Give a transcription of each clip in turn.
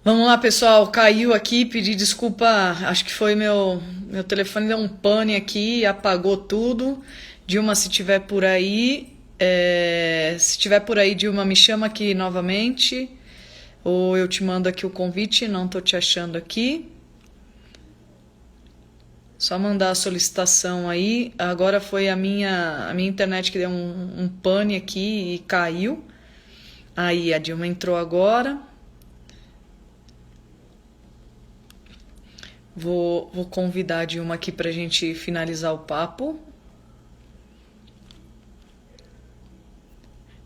Vamos lá, pessoal. Caiu aqui, pedi desculpa. Acho que foi meu telefone deu um pane aqui, e apagou tudo. Dilma, se tiver por aí, se tiver por aí, Dilma, me chama aqui novamente. Ou eu te mando aqui o convite. Não tô te achando aqui. Só mandar a solicitação aí. Agora foi a minha internet que deu um pane aqui e caiu. Aí a Dilma entrou agora. Vou convidar a Dilma aqui para a gente finalizar o papo.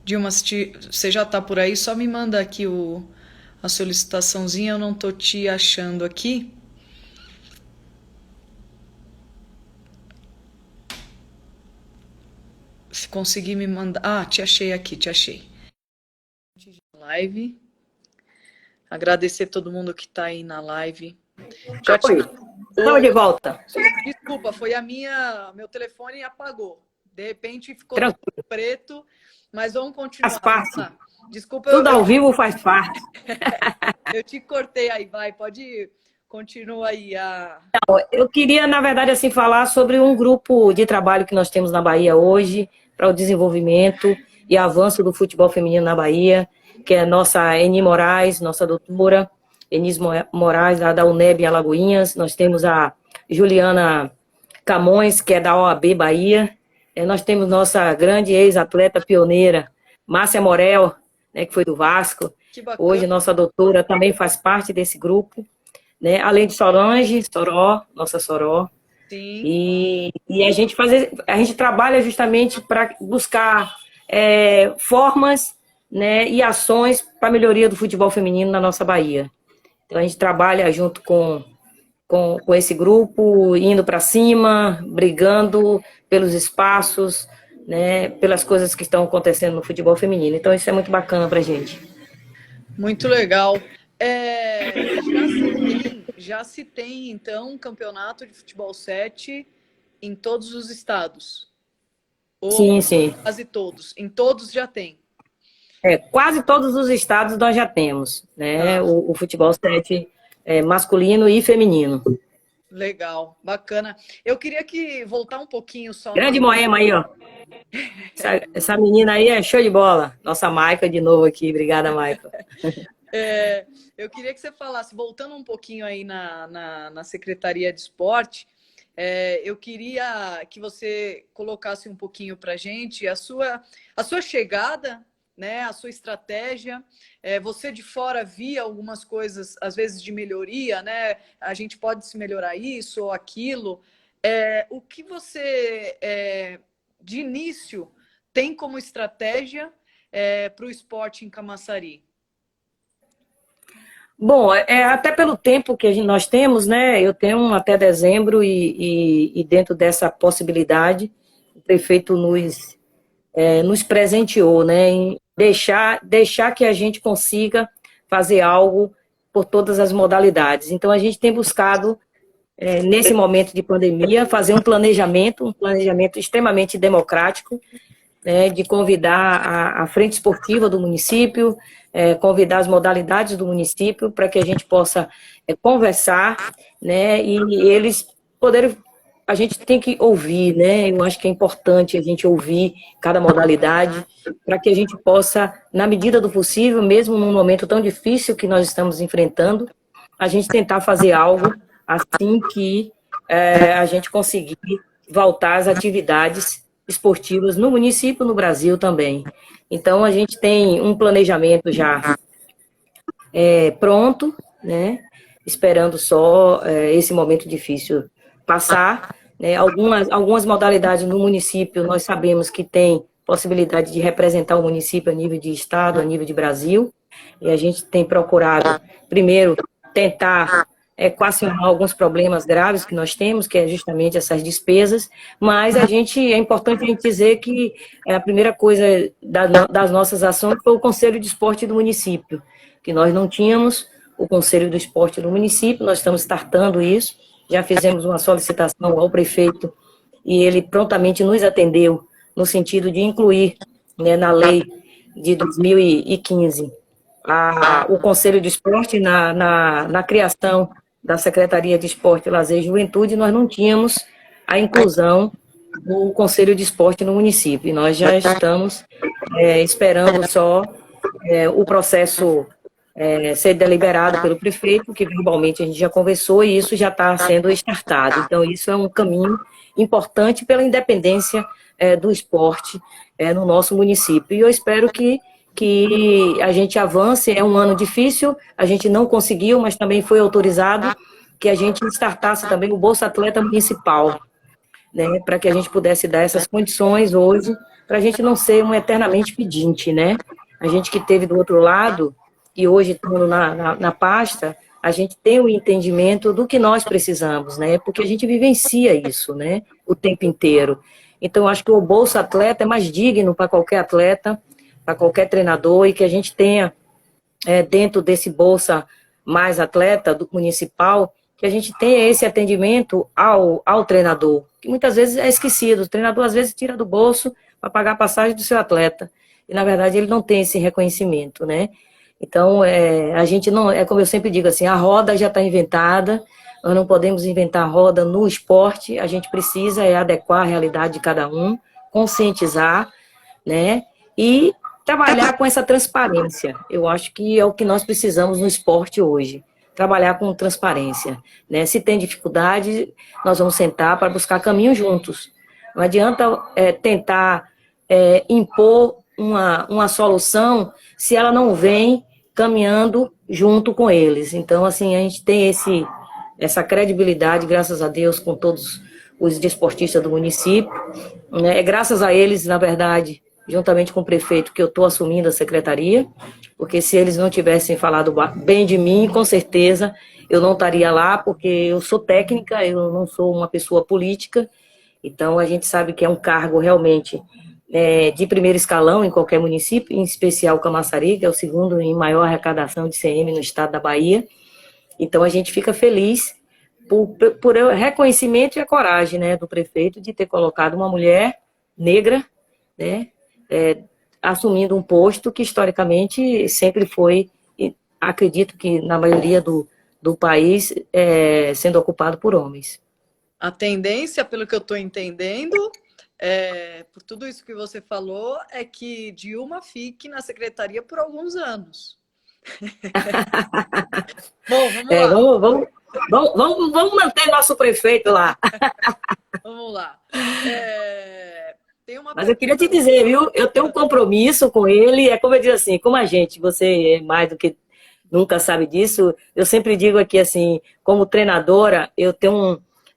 Dilma, se você já está por aí, só me manda aqui a solicitaçãozinha, eu não tô te achando aqui. Se conseguir me mandar. Ah, te achei aqui, te achei. Live. Agradecer todo mundo que está aí na live. Já te... Oi, estamos de volta. Desculpa, foi meu telefone apagou. De repente ficou tudo Tranquilo, preto, mas vamos continuar. faz parte. Desculpa, Tudo ao vivo faz parte. eu te cortei aí, vai, pode ir. Continua aí a. Eu queria, na verdade, assim, falar sobre um grupo de trabalho que nós temos na Bahia hoje, para o desenvolvimento e avanço do futebol feminino na Bahia, que é a nossa Eni Moraes, nossa doutora, Enis Moraes, da UNEB em Alagoinhas. Nós temos a Juliana Camões, que é da OAB Bahia. Nós temos nossa grande ex-atleta pioneira, Márcia Morel, né, que foi do Vasco. Que bacana. Hoje, nossa doutora também faz parte desse grupo, né? Além de Solange, Soró, nossa Soró. Sim. E a gente trabalha justamente para buscar formas, né, e ações para a melhoria do futebol feminino na nossa Bahia. Então, a gente trabalha junto com esse grupo, indo para cima, brigando pelos espaços, né, pelas coisas que estão acontecendo no futebol feminino. Então, isso é muito bacana para a gente. Muito legal. Já se tem, então, um campeonato de futebol 7 em todos os estados? Ou Sim, sim. quase todos? Em todos já tem. Quase todos os estados nós já temos, né, Tá. o futebol 7 masculino e feminino. Legal, bacana. Eu queria voltar um pouquinho só Grande Moema aí, ó. Essa menina aí é show de bola. Nossa Maica de novo aqui. Obrigada, Maica. Eu queria que você falasse, voltando um pouquinho aí na Secretaria de Esporte, eu queria que você colocasse um pouquinho para a gente a sua chegada, né, a sua estratégia. Você de fora via algumas coisas, às vezes, de melhoria, né? A gente pode se melhorar isso ou aquilo. O que você, de início, tem como estratégia para o esporte em Camaçari? Bom, até pelo tempo que nós temos, né? Eu tenho até dezembro e dentro dessa possibilidade, o prefeito nos presenteou, né? Em deixar que a gente consiga fazer algo por todas as modalidades. Então, a gente tem buscado, nesse momento de pandemia, fazer um planejamento extremamente democrático, né, de convidar a frente esportiva do município, convidar as modalidades do município para que a gente possa conversar, né, e eles poderem. A gente tem que ouvir, né? Eu acho que é importante a gente ouvir cada modalidade para que a gente possa, na medida do possível, mesmo num momento tão difícil que nós estamos enfrentando, a gente tentar fazer algo assim que a gente conseguir voltar às atividades esportivas no município, no Brasil também. Então, a gente tem um planejamento já pronto, né? Esperando só esse momento difícil passar. Né? Algumas modalidades no município nós sabemos que tem possibilidade de representar o município a nível de estado, a nível de Brasil, e a gente tem procurado, primeiro, tentar equacionar alguns problemas graves que nós temos, que é justamente essas despesas, mas é importante a gente dizer que a primeira coisa das nossas ações foi o Conselho de Esporte do município, que nós não tínhamos o Conselho do Esporte do município, nós estamos startando isso, já fizemos uma solicitação ao prefeito e ele prontamente nos atendeu no sentido de incluir, né, na lei de 2015 o Conselho de Esporte, na criação da Secretaria de Esporte, Lazer e Juventude, nós não tínhamos a inclusão do Conselho de Esporte no município. E nós já estamos esperando só o processo ser deliberado pelo prefeito, que verbalmente a gente já conversou, e isso já está sendo startado. Então, isso é um caminho importante pela independência do esporte no nosso município. E eu espero que a gente avance. É um ano difícil, a gente não conseguiu, mas também foi autorizado que a gente startasse também o Bolsa Atleta Municipal, né, para que a gente pudesse dar essas condições hoje, para a gente não ser um eternamente pedinte, né? A gente que teve do outro lado, e hoje estamos na pasta, a gente tem o entendimento do que nós precisamos, né? Porque a gente vivencia isso, né? O tempo inteiro. Então, acho que o Bolsa Atleta é mais digno para qualquer atleta, para qualquer treinador, e que a gente tenha, dentro desse Bolsa Mais Atleta do municipal, que a gente tenha esse atendimento ao treinador, que muitas vezes é esquecido. O treinador, às vezes, tira do bolso para pagar a passagem do seu atleta, e, na verdade, ele não tem esse reconhecimento, né? Então, a gente não, como eu sempre digo assim, a roda já está inventada, nós não podemos inventar a roda no esporte, a gente precisa adequar a realidade de cada um, conscientizar, né, e trabalhar com essa transparência. Eu acho que é o que nós precisamos no esporte hoje, trabalhar com transparência, né? Se tem dificuldade, nós vamos sentar para buscar caminhos juntos. Não adianta tentar impor uma solução se ela não vem caminhando junto com eles. Então, assim, a gente tem essa credibilidade, graças a Deus, com todos os desportistas do município, né? É graças a eles, na verdade, juntamente com o prefeito, que eu estou assumindo a secretaria, porque se eles não tivessem falado bem de mim, com certeza eu não estaria lá, porque eu sou técnica, eu não sou uma pessoa política. Então, a gente sabe que é um cargo realmente de primeiro escalão em qualquer município, em especial Camaçari, que é o segundo em maior arrecadação de CM no estado da Bahia. Então, a gente fica feliz por reconhecimento e a coragem, né, do prefeito de ter colocado uma mulher negra, né, assumindo um posto que historicamente sempre foi, acredito que na maioria do país, sendo ocupado por homens. A tendência, pelo que eu estou entendendo, por tudo isso que você falou, é que Dilma fique na secretaria por alguns anos. Bom, vamos lá. Vamos manter nosso prefeito lá. Vamos lá. Mas eu queria te dizer, viu? Eu tenho um compromisso com ele. É como eu digo assim, como a gente, você é mais do que nunca sabe disso. Eu sempre digo aqui assim, como treinadora,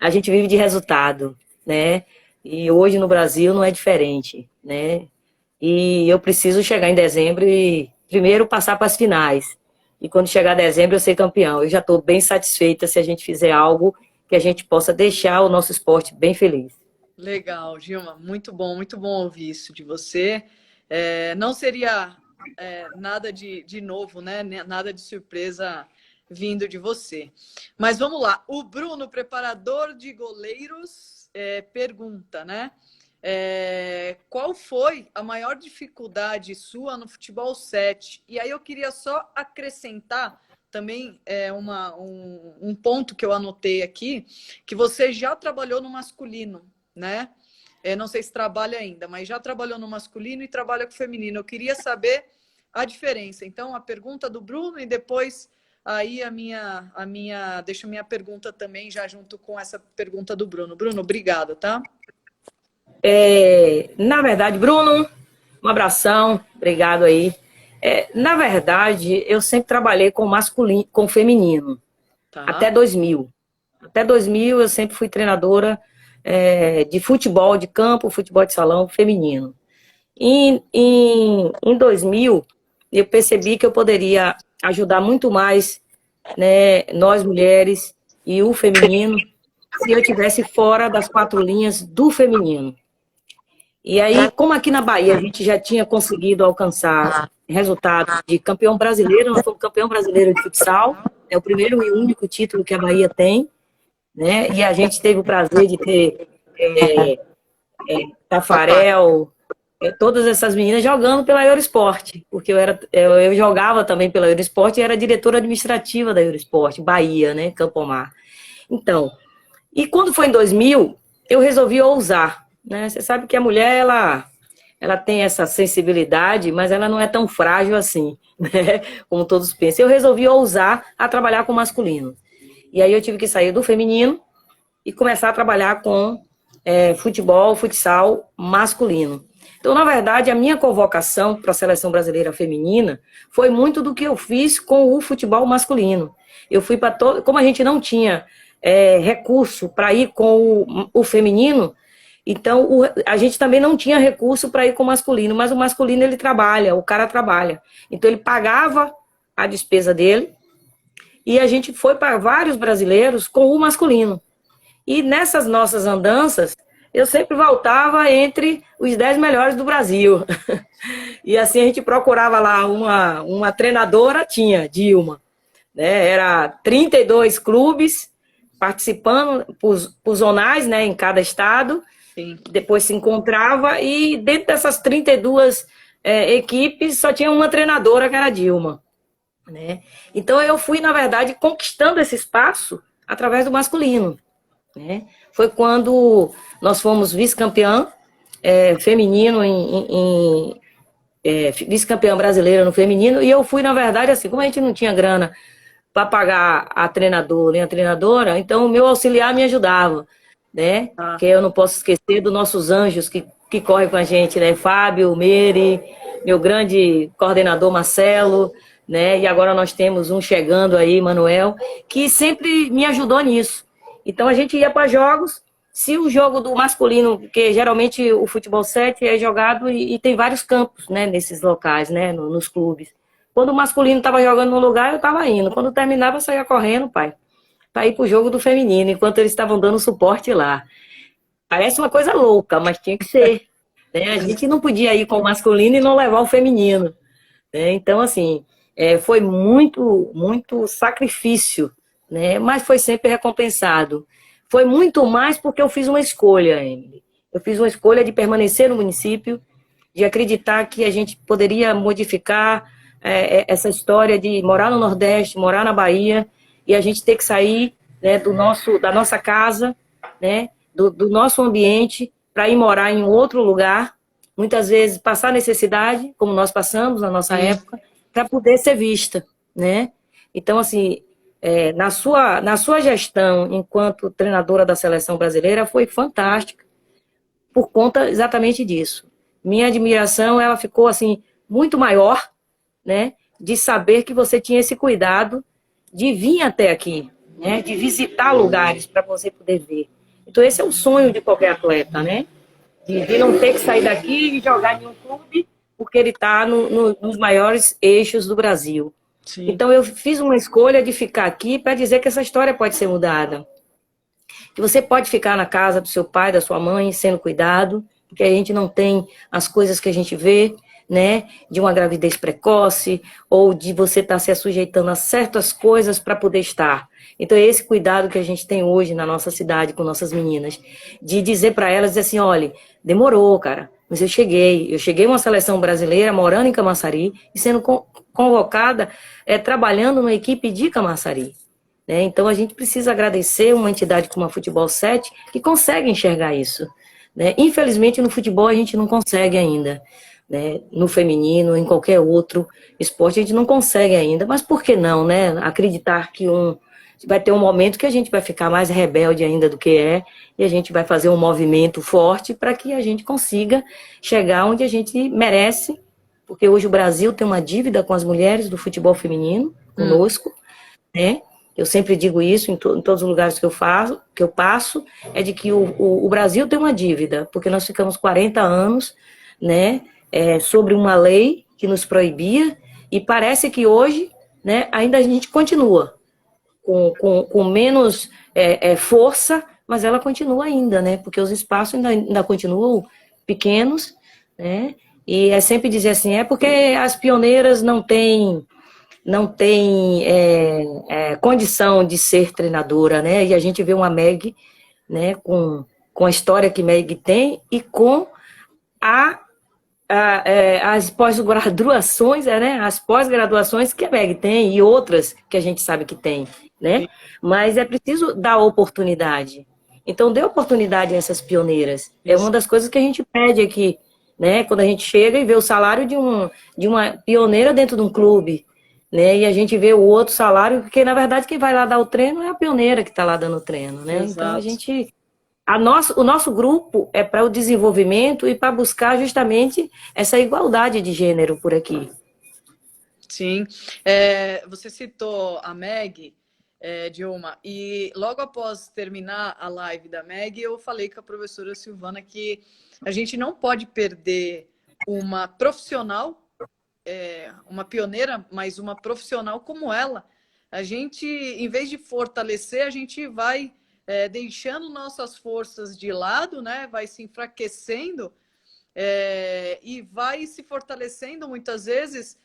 a gente vive de resultado, né? E hoje no Brasil não é diferente, né? E eu preciso chegar em dezembro e primeiro passar para as finais. E quando chegar dezembro eu ser campeão. Eu já estou bem satisfeita se a gente fizer algo que a gente possa deixar o nosso esporte bem feliz. Legal, Gilma. Muito bom ouvir isso de você. Não seria nada de novo, né? Nada de surpresa vindo de você. Mas vamos lá. O Bruno, preparador de goleiros, pergunta, né? Qual foi a maior dificuldade sua no futebol 7? E aí eu queria só acrescentar também um ponto que eu anotei aqui, que você já trabalhou no masculino, né? Não sei se trabalha ainda, mas já trabalhou no masculino e trabalha com o feminino. Eu queria saber a diferença. Então, a pergunta do Bruno e depois aí deixo a minha pergunta também já junto com essa pergunta do Bruno. Bruno, obrigada, tá? Na verdade, Bruno, um abração, obrigado aí. Na verdade, eu sempre trabalhei com masculino, com feminino, tá. Até 2000. Até 2000 eu sempre fui treinadora de futebol de campo, futebol de salão feminino. Em 2000, eu percebi que eu poderia ajudar muito mais, né, nós mulheres e o feminino, se eu estivesse fora das 4 linhas do feminino. E aí, como aqui na Bahia a gente já tinha conseguido alcançar resultado de campeão brasileiro, nós fomos campeão brasileiro de futsal, é o primeiro e único título que a Bahia tem, né? E a gente teve o prazer de ter Tafarel, todas essas meninas jogando pela Eurosport, porque eu jogava também pela Eurosport e era diretora administrativa da Eurosport, Bahia, né, Campo Mar. Então, e quando foi em 2000, eu resolvi ousar, né? Você sabe que a mulher, ela tem essa sensibilidade, mas ela não é tão frágil assim, né? Como todos pensam. Eu resolvi ousar a trabalhar com o masculino. E aí eu tive que sair do feminino e começar a trabalhar com futebol, futsal masculino. Então, na verdade, a minha convocação para a seleção brasileira feminina foi muito do que eu fiz com o futebol masculino. Eu fui para todo... Como a gente não tinha recurso para ir com o feminino, então a gente também não tinha recurso para ir com o masculino, mas o masculino ele trabalha, o cara trabalha. Então ele pagava a despesa dele e a gente foi para vários brasileiros com o masculino. E nessas nossas andanças, eu sempre voltava entre os 10 melhores do Brasil. E assim a gente procurava lá uma treinadora, tinha, Dilma, né? Era 32 clubes participando por zonais, né, em cada estado. Sim. Depois se encontrava e dentro dessas 32 equipes só tinha uma treinadora, que era a Dilma, né? Então eu fui, na verdade, conquistando esse espaço através do masculino, né? Foi quando nós fomos vice-campeã feminino vice-campeã brasileira no feminino, e eu fui, na verdade, assim, como a gente não tinha grana para pagar a treinadora nem a treinadora, então o meu auxiliar me ajudava, né? Que eu não posso esquecer dos nossos anjos que correm com a gente, né? Fábio, Meire, meu grande coordenador Marcelo, né? E agora nós temos um chegando aí, Manuel, que sempre me ajudou nisso. Então a gente ia para jogos, se o jogo do masculino, porque geralmente o futebol 7 é jogado e tem vários campos, né, nesses locais, né, nos clubes. Quando o masculino estava jogando num lugar, eu estava indo. Quando terminava, eu saía correndo, pai, para ir para o jogo do feminino, enquanto eles estavam dando suporte lá. Parece uma coisa louca, mas tinha que ser, né? A gente não podia ir com o masculino e não levar o feminino, né? Então, assim, foi muito, muito sacrifício, né? Mas foi sempre recompensado. Foi muito mais porque eu fiz uma escolha, Emily. Eu fiz uma escolha de permanecer no município, de acreditar que a gente poderia modificar essa história de morar no Nordeste, morar na Bahia, e a gente ter que sair, né, da nossa casa, né, do nosso ambiente, para ir morar em outro lugar, muitas vezes passar necessidade, como nós passamos na nossa época, para poder ser vista, né? Então, assim, na sua gestão enquanto treinadora da seleção brasileira foi fantástica, por conta exatamente disso. Minha admiração, ela ficou assim muito maior, né, de saber que você tinha esse cuidado de vir até aqui, né, de visitar lugares para você poder ver. Então esse é o sonho de qualquer atleta, né, de não ter que sair daqui e jogar em um clube porque ele está nos maiores eixos do Brasil. Sim. Então eu fiz uma escolha de ficar aqui para dizer que essa história pode ser mudada. Que você pode ficar na casa do seu pai, da sua mãe, sendo cuidado, porque a gente não tem as coisas que a gente vê, né, de uma gravidez precoce, ou de você estar se sujeitando a certas coisas para poder estar. Então é esse cuidado que a gente tem hoje na nossa cidade com nossas meninas, de dizer para elas, dizer assim, olha, demorou, cara, mas eu cheguei uma seleção brasileira, morando em Camaçari, e sendo convocada, trabalhando numa equipe de Camaçari. Né? Então a gente precisa agradecer uma entidade como a Futebol 7, que consegue enxergar isso. Né? Infelizmente no futebol a gente não consegue ainda. Né, no feminino, em qualquer outro esporte, a gente não consegue ainda. Mas por que não, né? Acreditar que vai ter um momento que a gente vai ficar mais rebelde ainda do que e a gente vai fazer um movimento forte para que a gente consiga chegar onde a gente merece, porque hoje o Brasil tem uma dívida com as mulheres do futebol feminino, conosco, né? Eu sempre digo isso em todos os lugares que eu passo, é de que o Brasil tem uma dívida, porque nós ficamos 40 anos, né, sobre uma lei que nos proibia, e parece que hoje, né, ainda a gente continua com menos força, mas ela continua ainda, né, porque os espaços ainda continuam pequenos, né, e é sempre dizer assim, porque as pioneiras não têm condição de ser treinadora, né, e a gente vê uma Meg, né, com a história que Meg tem e com a as pós-graduações, né? As pós-graduações que a MEG tem e outras que a gente sabe que tem, né? Mas é preciso dar oportunidade. Então, dê oportunidade a essas pioneiras. É uma das coisas que a gente pede aqui, né? Quando a gente chega e vê o salário de uma pioneira dentro de um clube, né? E a gente vê o outro salário, porque na verdade quem vai lá dar o treino é a pioneira que está lá dando o treino, né? Exato. Então a gente, o nosso grupo é para o desenvolvimento e para buscar justamente essa igualdade de gênero por aqui. Sim. Você citou a Meg, Dilma, e logo após terminar a live da Meg, eu falei com a professora Silvana que a gente não pode perder uma profissional, uma pioneira, mas uma profissional como ela. A gente, em vez de fortalecer, a gente vai deixando nossas forças de lado, né? Vai se enfraquecendo e vai se fortalecendo muitas vezes.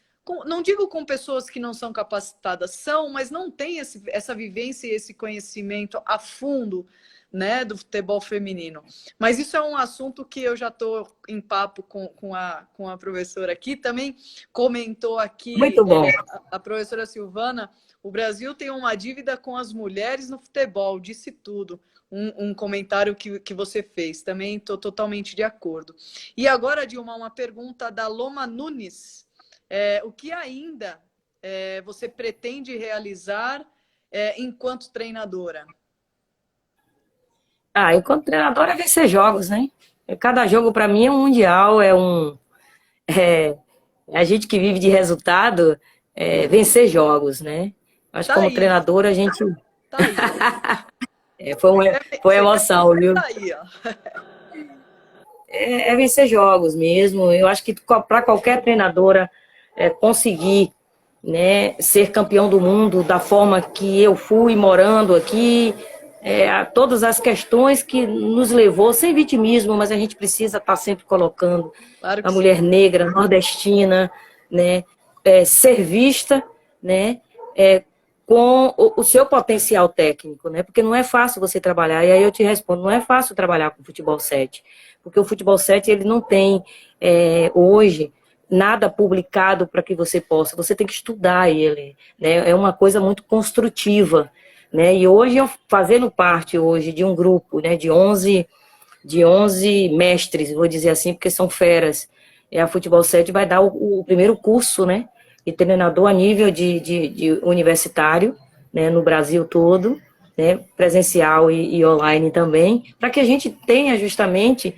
Não digo com pessoas que não são capacitadas, são, mas não têm essa vivência e esse conhecimento a fundo, né, do futebol feminino. Mas isso é um assunto que eu já estou em papo com a professora aqui. Também comentou aqui Muito bom. A professora Silvana, o Brasil tem uma dívida com as mulheres no futebol, disse tudo. Um comentário que você fez, também estou totalmente de acordo. E agora, Dilma, uma pergunta da Loma Nunes. O que ainda você pretende realizar enquanto treinadora? Enquanto treinadora é vencer jogos, né? Cada jogo para mim é um mundial, a gente que vive de resultado, vencer jogos, né? Acho que como treinadora a gente... Tá aí. Foi emoção, viu? Tá aí, ó. Vencer jogos mesmo. Eu acho que para qualquer treinadora conseguir, né, ser campeão do mundo da forma que eu fui morando aqui, todas as questões que nos levou, sem vitimismo, mas a gente precisa estar sempre colocando a mulher negra, nordestina, né, ser vista, né, com o seu potencial técnico, né, porque não é fácil você trabalhar, e aí eu te respondo, não é fácil trabalhar com futebol 7, porque o futebol 7 ele não tem hoje nada publicado para que você você tem que estudar ele, né, é uma coisa muito construtiva, né, e hoje eu fazendo parte hoje de um grupo, né, de 11 mestres, vou dizer assim, porque são feras, a Futebol 7 vai dar o primeiro curso, né, de treinador a nível de universitário, né, no Brasil todo, né, presencial e online também, para que a gente tenha justamente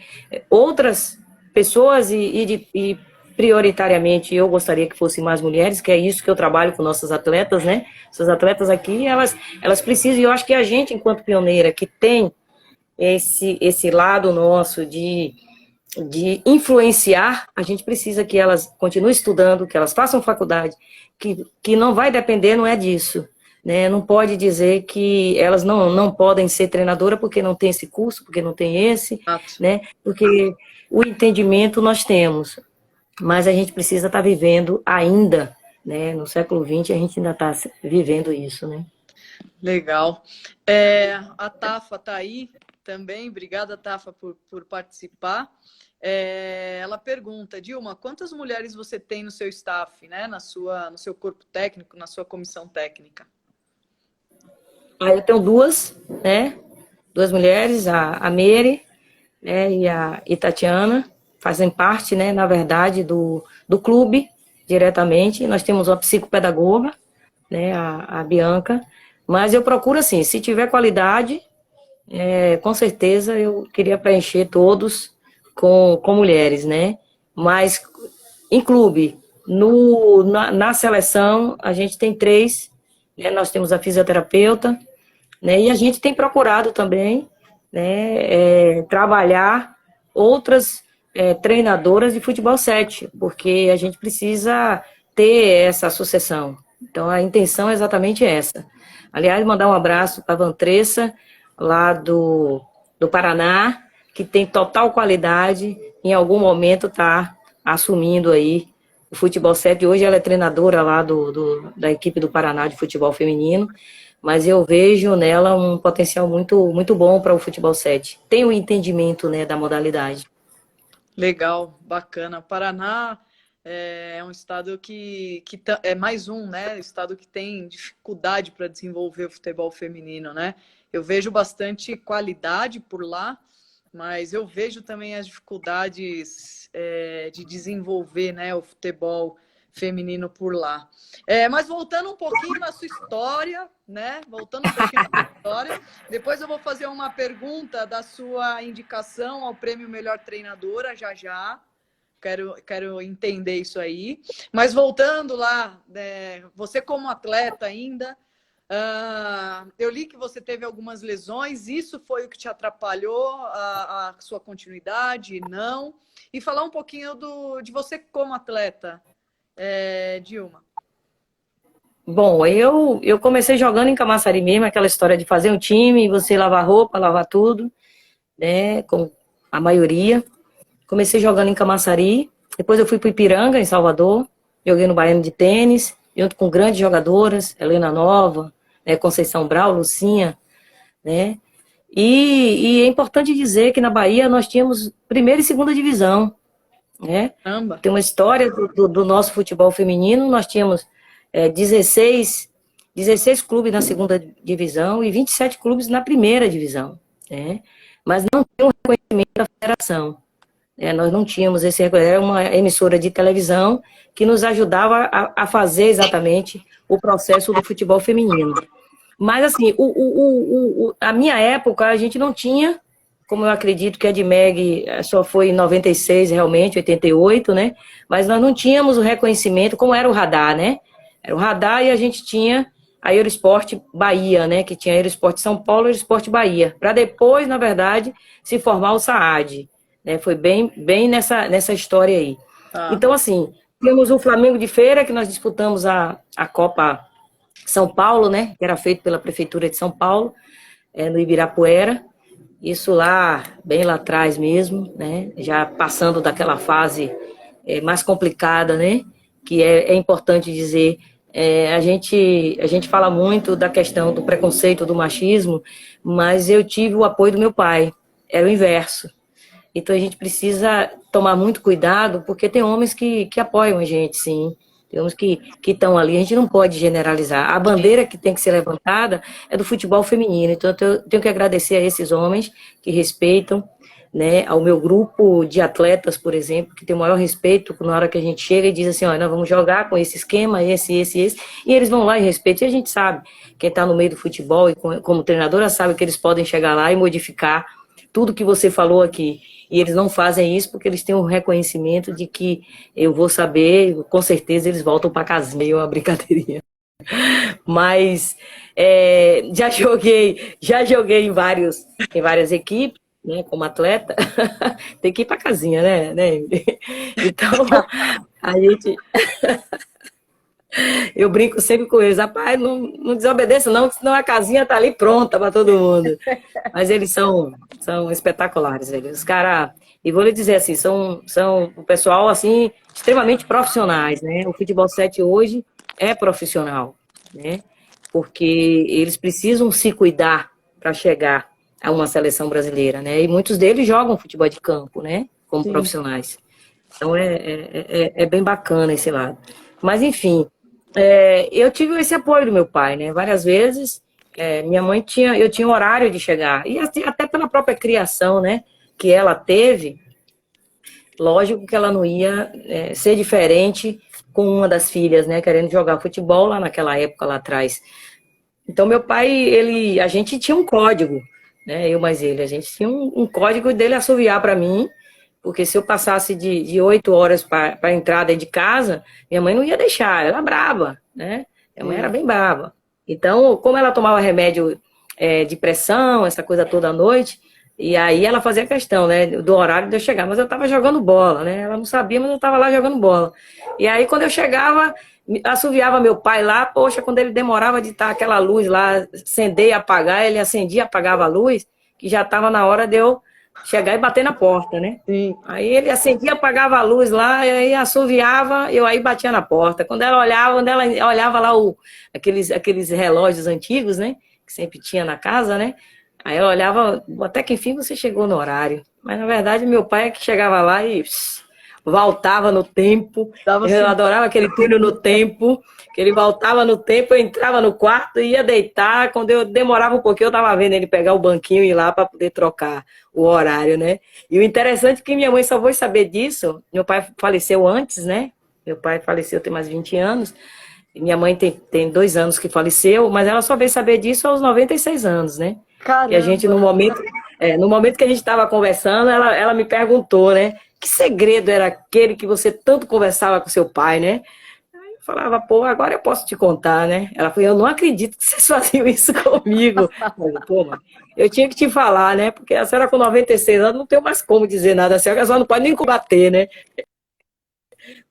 outras pessoas e prioritariamente eu gostaria que fossem mais mulheres, que é isso que eu trabalho com nossas atletas, né? Essas atletas aqui, elas precisam, e eu acho que a gente, enquanto pioneira, que tem esse lado nosso de influenciar, a gente precisa que elas continuem estudando, que elas façam faculdade, que não vai depender, não é disso, né? Não pode dizer que elas não podem ser treinadora porque não tem esse curso, porque não tem esse, né? Porque o entendimento nós temos, mas a gente precisa estar vivendo ainda, né? No século XX a gente ainda está vivendo isso, né? Legal. A Tafa está aí também. Obrigada, Tafa, por participar. Ela pergunta, Dilma, quantas mulheres você tem no seu staff, né? No seu corpo técnico, na sua comissão técnica? Eu tenho duas, né? Duas mulheres, a Meire, né, e a Tatiana, fazem parte, né, na verdade, do clube, diretamente. Nós temos uma psicopedagoga, né, a Bianca, mas eu procuro, assim, se tiver qualidade, com certeza eu queria preencher todos com mulheres, né, mas em clube, na seleção, a gente tem 3, né, nós temos a fisioterapeuta, né, e a gente tem procurado também, né, trabalhar outras treinadoras de futebol 7, porque a gente precisa ter essa sucessão. Então, a intenção é exatamente essa. Aliás, mandar um abraço para a Vantressa, lá do Paraná, que tem total qualidade, em algum momento está assumindo aí o futebol 7. Hoje ela é treinadora lá da equipe do Paraná de futebol feminino, mas eu vejo nela um potencial muito, muito bom para o futebol 7. Tem o entendimento, né, da modalidade. Legal, bacana. Paraná é um estado que é mais um, né? Estado que tem dificuldade para desenvolver o futebol feminino, né? Eu vejo bastante qualidade por lá, mas eu vejo também as dificuldades de desenvolver, né, o futebol feminino por lá. Mas voltando um pouquinho na sua história, né? Voltando um pouquinho na sua história, depois eu vou fazer uma pergunta da sua indicação ao prêmio Melhor Treinadora, já já. Quero entender isso aí. Mas voltando lá, você como atleta ainda, eu li que você teve algumas lesões, isso foi o que te atrapalhou a sua continuidade? Não? E falar um pouquinho de você como atleta, Dilma. Bom, eu comecei jogando em Camaçari mesmo, aquela história de fazer um time, você lavar roupa, lavar tudo, né, com a maioria. Comecei jogando em Camaçari, depois eu fui para Ipiranga, em Salvador, joguei no Baiano de tênis, junto com grandes jogadoras, Helena Nova, né, Conceição Brau, Lucinha, né, e é importante dizer que na Bahia nós tínhamos primeira e segunda divisão, né, Caramba. tem uma história do nosso futebol feminino, nós tínhamos 16 clubes na segunda divisão e 27 clubes na primeira divisão, né, mas não tem um reconhecimento da federação. Nós não tínhamos esse reconhecimento, era uma emissora de televisão que nos ajudava a fazer exatamente o processo do futebol feminino. Mas, assim, a minha época, a gente não tinha, como eu acredito que a de Meg só foi em 96, realmente, 88, né? Mas nós não tínhamos o reconhecimento, como era o radar, né? Era o radar e a gente tinha a Eurosport Bahia, né? Que tinha a Eurosport São Paulo e a Eurosport Bahia. Para depois, na verdade, se formar o SAAD. Foi bem nessa história aí. Então, assim, temos o Flamengo de Feira, que nós disputamos a Copa São Paulo, né? Que era feito pela Prefeitura de São Paulo, no Ibirapuera. Isso lá, bem lá atrás mesmo, né? Já passando daquela fase mais complicada, né? Que é importante dizer. A gente fala muito da questão do preconceito, do machismo, mas eu tive o apoio do meu pai. Era o inverso. Então a gente precisa tomar muito cuidado, porque tem homens que apoiam a gente, sim. Tem homens que estão ali, a gente não pode generalizar. A bandeira que tem que ser levantada é do futebol feminino. Então eu tenho que agradecer a esses homens que respeitam, né, ao meu grupo de atletas, por exemplo, que tem o maior respeito na hora que a gente chega e diz assim, olha, nós vamos jogar com esse esquema, esse, e eles vão lá e respeitam. E a gente sabe, quem está no meio do futebol e como treinadora sabe que eles podem chegar lá e modificar tudo que você falou aqui. E eles não fazem isso porque eles têm um reconhecimento de que eu vou saber, com certeza eles voltam para casinha, é uma brincadeirinha. Mas já joguei em várias equipes, né, como atleta. Tem que ir para casinha, né? Então, a gente... Eu brinco sempre com eles, rapaz, não desobedeça não, senão a casinha tá ali pronta para todo mundo. Mas eles são espetaculares, eles. Os caras, e vou lhe dizer assim, são o pessoal, assim, extremamente profissionais, né? O Futebol 7 hoje é profissional, né? Porque eles precisam se cuidar para chegar a uma seleção brasileira, né? E muitos deles jogam futebol de campo, né? Como Sim. profissionais. Então é bem bacana esse lado. Mas, enfim... eu tive esse apoio do meu pai, né? Várias vezes, minha mãe eu tinha um horário de chegar, e até pela própria criação, né? Que ela teve, lógico que ela não ia ser diferente com uma das filhas, né? Querendo jogar futebol lá naquela época, lá atrás. Então, meu pai, a gente tinha um código, né? Eu mais ele, a gente tinha um código dele assoviar para mim, porque se eu passasse de 8 horas para entrar dentro de casa, minha mãe não ia deixar, ela era brava, né? Minha mãe era bem brava. Então, como ela tomava remédio de pressão, essa coisa toda à noite, e aí ela fazia questão, né, do horário de eu chegar, mas eu estava jogando bola, né? Ela não sabia, mas eu estava lá jogando bola. E aí, quando eu chegava, assoviava meu pai lá, poxa, quando ele demorava de estar aquela luz lá, acender e apagar, ele acendia e apagava a luz, que já estava na hora de eu chegar e bater na porta, né? Sim. Aí ele acendia, apagava a luz lá, e aí assoviava, eu aí batia na porta. Quando ela olhava lá aqueles relógios antigos, né? Que sempre tinha na casa, né? Aí ela olhava, até que enfim você chegou no horário. Mas, na verdade, meu pai é que chegava lá e voltava no tempo. Tava Eu assim. adorava aquele túnel no tempo, que ele voltava no tempo, eu entrava no quarto e ia deitar. Quando eu demorava um pouquinho, eu estava vendo ele pegar o banquinho e ir lá para poder trocar o horário, né? E o interessante é que minha mãe só foi saber disso. Meu pai faleceu antes, né? Meu pai faleceu tem mais 20 anos. E minha mãe tem 2 anos que faleceu, mas ela só veio saber disso aos 96 anos, né? Que a gente, Caramba! no momento que a gente estava conversando, ela me perguntou, né? Que segredo era aquele que você tanto conversava com seu pai, né? Aí eu falava, pô, agora eu posso te contar, né? Ela falou, eu não acredito que vocês faziam isso comigo. Eu falei, pô, mãe, eu tinha que te falar, né? Porque a senhora com 96 anos não tem mais como dizer nada assim, a senhora não pode nem combater, né?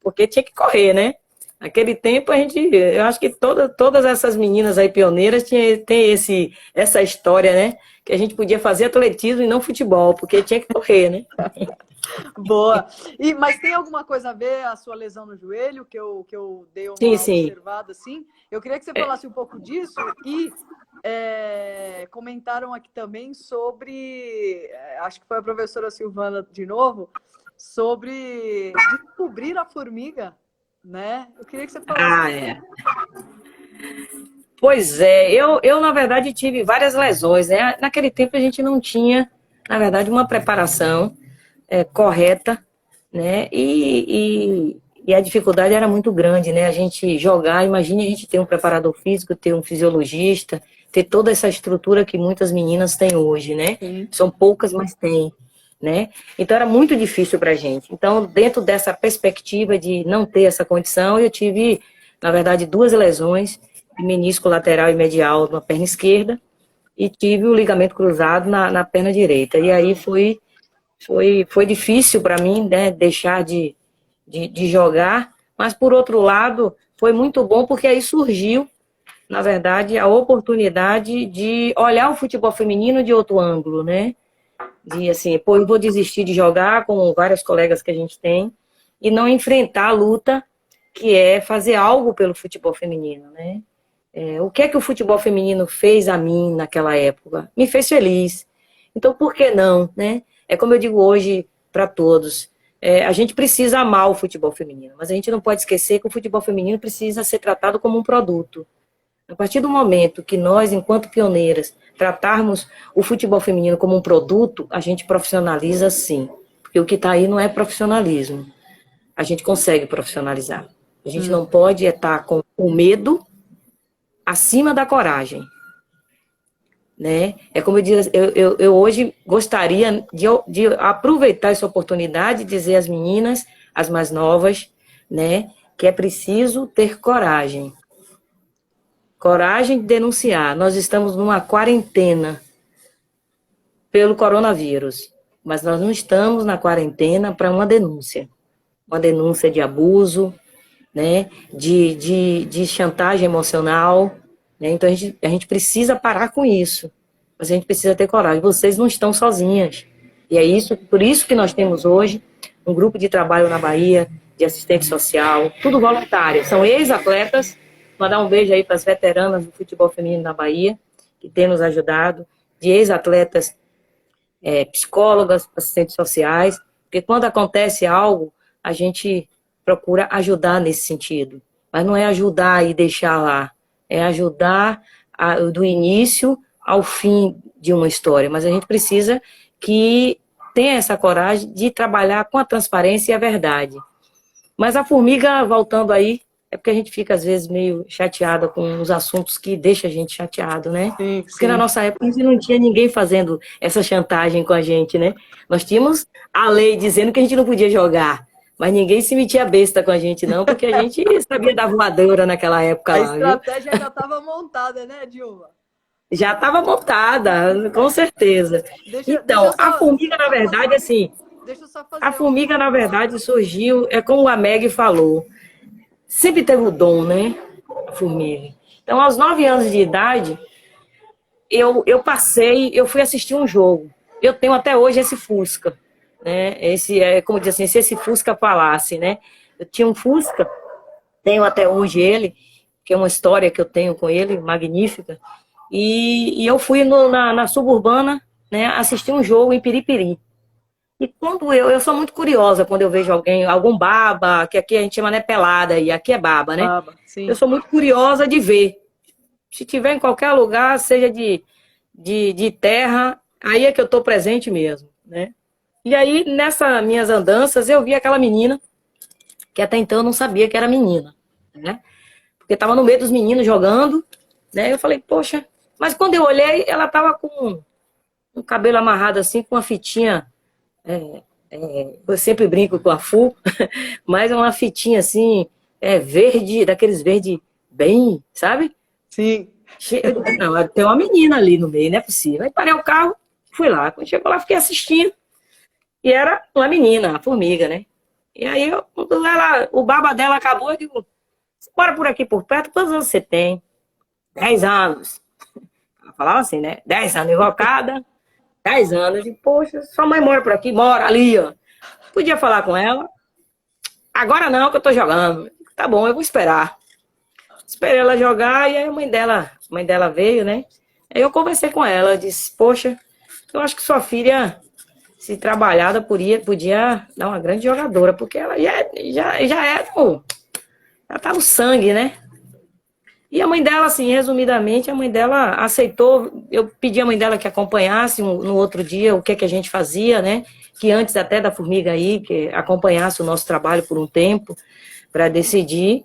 Porque tinha que correr, né? Naquele tempo a gente, eu acho que todas essas meninas aí pioneiras tem essa história, né? Que a gente podia fazer atletismo e não futebol, porque tinha que correr, né? Boa. Mas tem alguma coisa a ver a sua lesão no joelho, que eu dei Sim, uma sim. observada assim? Eu queria que você falasse um pouco disso e comentaram aqui também sobre, acho que foi a professora Silvana de novo, sobre descobrir a formiga, né? Eu queria que você falasse. Ah, é. Pois é, eu na verdade tive várias lesões, né? Naquele tempo a gente não tinha, na verdade, uma preparação correta, né? E a dificuldade era muito grande, né? A gente jogar, imagine a gente ter um preparador físico, ter um fisiologista, ter toda essa estrutura que muitas meninas têm hoje, né? Sim. São poucas, mas têm, né? Então era muito difícil para a gente. Então, dentro dessa perspectiva de não ter essa condição, eu tive, na verdade, 2 lesões, menisco lateral e medial na perna esquerda, e tive o ligamento cruzado na perna direita. E aí foi difícil para mim, né, deixar de jogar, mas por outro lado, foi muito bom porque aí surgiu, na verdade, a oportunidade de olhar o futebol feminino de outro ângulo, né? De assim, pô, eu vou desistir de jogar com vários colegas que a gente tem e não enfrentar a luta que é fazer algo pelo futebol feminino, né? O que é que o futebol feminino fez a mim naquela época? Me fez feliz. Então, por que não, né? É como eu digo hoje para todos, a gente precisa amar o futebol feminino, mas a gente não pode esquecer que o futebol feminino precisa ser tratado como um produto. A partir do momento que nós, enquanto pioneiras, tratarmos o futebol feminino como um produto, a gente profissionaliza sim. Porque o que está aí não é profissionalismo. A gente consegue profissionalizar. A gente não pode estar com o medo acima da coragem, né? É como eu digo, eu hoje gostaria de aproveitar essa oportunidade e dizer às meninas, as mais novas, né, que é preciso ter coragem. Coragem de denunciar. Nós estamos numa quarentena pelo coronavírus, mas nós não estamos na quarentena para uma denúncia. Uma denúncia de abuso, né, de chantagem emocional, né? Então a gente precisa parar com isso, mas a gente precisa ter coragem. Vocês não estão sozinhas. E é isso, por isso que nós temos hoje um grupo de trabalho na Bahia, de assistente social, tudo voluntário. São ex-atletas, mandar um beijo aí para as veteranas do futebol feminino na Bahia, que têm nos ajudado, de ex-atletas, psicólogas, assistentes sociais, porque quando acontece algo, a gente procura ajudar nesse sentido. Mas não é ajudar e deixar lá, é ajudar do início ao fim de uma história. Mas a gente precisa que tenha essa coragem de trabalhar com a transparência e a verdade. Mas a formiga, voltando aí, é porque a gente fica, às vezes, meio chateada com os assuntos que deixam a gente chateado, né? Sim, Porque na sim. nossa época a gente não tinha ninguém fazendo essa chantagem com a gente, né? Nós tínhamos a lei dizendo que a gente não podia jogar, mas ninguém se metia besta com a gente, não, porque a gente sabia dar voadora naquela época A lá, viu? estratégia já estava montada, né, Dilma? Já estava montada, com certeza. Deixa eu Então, a só, formiga, na verdade, assim, deixa eu só a fazer um. formiga, na verdade, surgiu, é como a Meg falou, sempre teve o dom, né? A formiga. Então, aos 9 anos de idade, eu fui assistir um jogo. Eu tenho até hoje esse Fusca, né? Esse como diz assim, se esse Fusca falasse, né? Eu tinha um Fusca, tenho até hoje ele, que é uma história que eu tenho com ele, magnífica. E eu fui na suburbana, né, assistir um jogo em Piripiri. E quando eu sou muito curiosa quando eu vejo alguém, algum baba, que aqui a gente chama, né, pelada, e aqui é baba, né? Baba, Eu sim. sou muito curiosa de ver. Se tiver em qualquer lugar, seja de terra, aí é que eu tô presente mesmo, né? E aí, nessas minhas andanças, eu vi aquela menina, que até então eu não sabia que era menina, né? Porque estava no meio dos meninos jogando, né? Eu falei, poxa, mas quando eu olhei, ela estava com um cabelo amarrado assim, com uma fitinha. Eu sempre brinco com a Fu, mas é uma fitinha assim, verde, daqueles verde bem, sabe? Sim. Não, tem uma menina ali no meio, não é possível. Aí parei o carro, fui lá. Quando chegou lá, fiquei assistindo. E era uma menina, a formiga, né? E aí, quando o baba dela acabou, eu digo, bora por aqui por perto, quantos anos você tem? 10 anos. Ela falava assim, né? 10 anos invocada, 10 anos. Eu digo, poxa, sua mãe mora por aqui, mora ali, ó. Podia falar com ela. Agora não, que eu tô jogando. Tá bom, eu vou esperar. Esperei ela jogar e aí a mãe dela veio, né? Aí eu conversei com ela, eu disse, poxa, eu acho que sua filha, se trabalhada, podia dar uma grande jogadora, porque ela já é, pô, ela tá no sangue, né? E a mãe dela, assim, resumidamente, a mãe dela aceitou. Eu pedi à mãe dela que acompanhasse no outro dia o que é que a gente fazia, né? Que antes até da formiga aí, que acompanhasse o nosso trabalho por um tempo para decidir.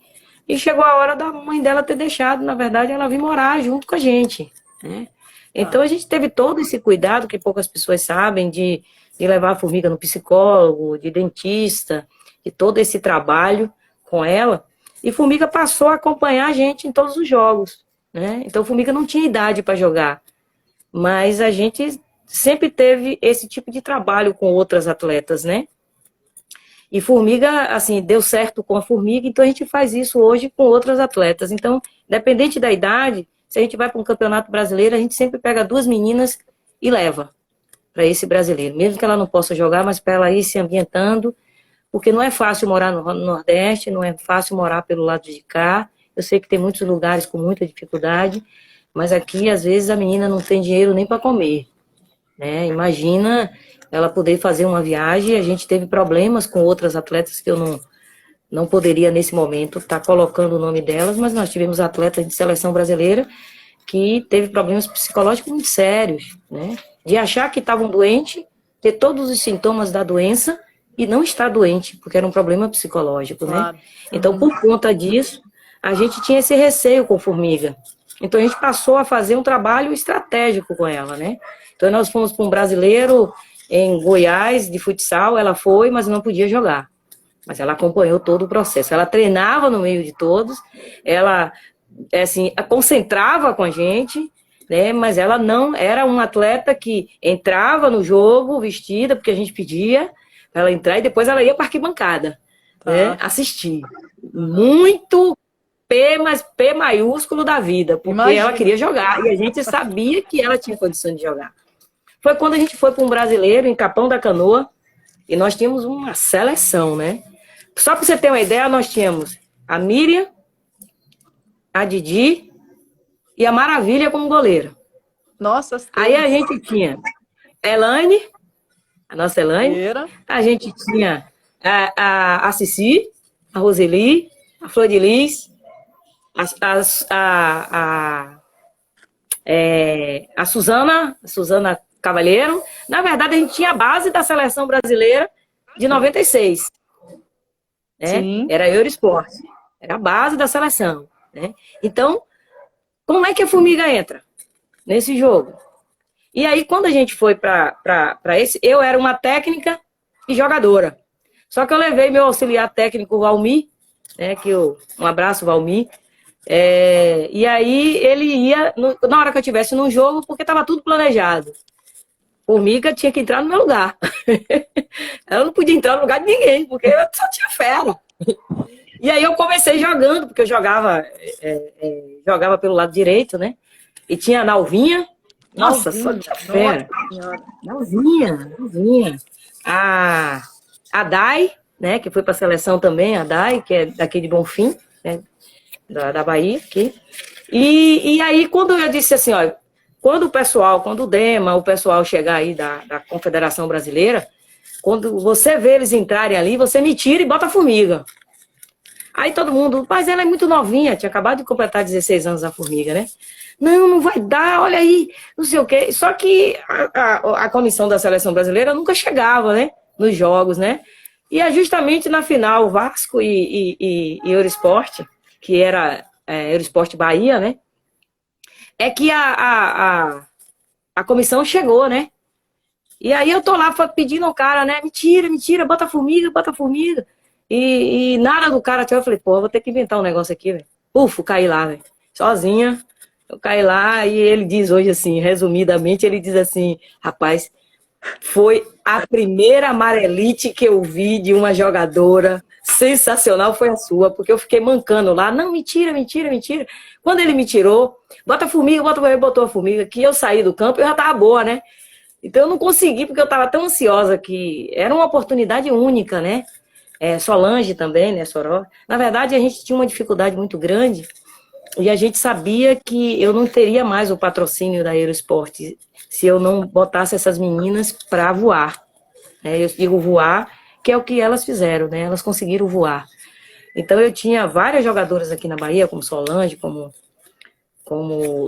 E chegou a hora da mãe dela ter deixado, na verdade, ela vir morar junto com a gente, né? Então a gente teve todo esse cuidado que poucas pessoas sabem de levar a formiga no psicólogo, de dentista, de todo esse trabalho com ela. E Formiga passou a acompanhar a gente em todos os jogos, né? Então Formiga não tinha idade para jogar, mas a gente sempre teve esse tipo de trabalho com outras atletas, né? E Formiga, assim, deu certo com a Formiga, então a gente faz isso hoje com outras atletas. Então, independente da idade, se a gente vai para um campeonato brasileiro, a gente sempre pega 2 meninas e leva para esse brasileiro, mesmo que ela não possa jogar, mas para ela ir se ambientando, porque não é fácil morar no Nordeste, não é fácil morar pelo lado de cá. Eu sei que tem muitos lugares com muita dificuldade, mas aqui, às vezes, a menina não tem dinheiro nem para comer, né? Imagina ela poder fazer uma viagem. A gente teve problemas com outras atletas que eu não poderia, nesse momento, estar colocando o nome delas, mas nós tivemos atletas de seleção brasileira que teve problemas psicológicos muito sérios, né? De achar que estavam doentes, ter todos os sintomas da doença e não estar doente, porque era um problema psicológico, Claro. né? Então, por conta disso, a gente tinha esse receio com Formiga. Então, a gente passou a fazer um trabalho estratégico com ela, né? Então, nós fomos para um brasileiro em Goiás, de futsal, ela foi, mas não podia jogar. Mas ela acompanhou todo o processo. Ela treinava no meio de todos, ela, assim, concentrava com a gente, né? Mas ela não era uma atleta que entrava no jogo vestida, porque a gente pedia para ela entrar, e depois ela ia para a arquibancada, né? Assistir. Muito P, mas P maiúsculo da vida, porque Imagina. ela queria jogar, e a gente sabia que ela tinha condição de jogar. Foi quando a gente foi para um brasileiro, em Capão da Canoa, e nós tínhamos uma seleção, né? Só para você ter uma ideia, nós tínhamos a Miriam, a Didi e a Maravilha como goleira. Nossa, aí a gente tinha Elaine, a nossa Elaine, a gente tinha a Cici, a Roseli, a Flor de Lis, a Suzana Cavalheiro. Na verdade, a gente tinha a base da seleção brasileira de 96. Né? Era Eurosport. Era a base da seleção. Né? Então, como é que a Formiga entra nesse jogo? E aí, quando a gente foi para esse, eu era uma técnica e jogadora. Só que eu levei meu auxiliar técnico, Valmir, né, um abraço, Valmir. E aí ele ia, na hora que eu estivesse num jogo, porque estava tudo planejado. Formiga tinha que entrar no meu lugar. Ela não podia entrar no lugar de ninguém, porque eu só tinha fera. E aí eu comecei jogando, porque eu jogava pelo lado direito, né? E tinha a Nalvinha. Nossa, só tinha fera. Nalvinha. A Dai, né? Que foi para a seleção também, a Dai, que é daqui de Bonfim, né? Da Bahia, aqui. E aí, quando eu disse assim, ó, quando o pessoal chegar aí da Confederação Brasileira, quando você vê eles entrarem ali, você me tira e bota a formiga. Aí todo mundo, mas ela é muito novinha, tinha acabado de completar 16 anos a formiga, né? Não, não vai dar, olha aí, não sei o quê. Só que a comissão da seleção brasileira nunca chegava, né? Nos jogos, né? E é justamente na final, Vasco e Eurosport, que era Eurosport Bahia, né? É que a comissão chegou, né? E aí eu tô lá pedindo ao cara, né? Mentira, mentira, bota a formiga, bota a formiga. E nada do cara, eu falei, pô, vou ter que inventar um negócio aqui, velho. Ufo, caí lá, velho. Sozinha, eu caí lá e ele diz hoje assim, resumidamente, ele diz assim, rapaz, foi a primeira amarelite que eu vi de uma jogadora sensacional, foi a sua, porque eu fiquei mancando lá, não, mentira, mentira, mentira. Quando ele me tirou, bota a formiga, botou a formiga, que eu saí do campo, eu já tava boa, né? Então eu não consegui, porque eu estava tão ansiosa que era uma oportunidade única, né? Solange também, né, Soró? Na verdade, a gente tinha uma dificuldade muito grande e a gente sabia que eu não teria mais o patrocínio da Eurosport se eu não botasse essas meninas para voar. Eu digo voar, que é o que elas fizeram, né? Elas conseguiram voar. Então eu tinha várias jogadoras aqui na Bahia, como Solange, como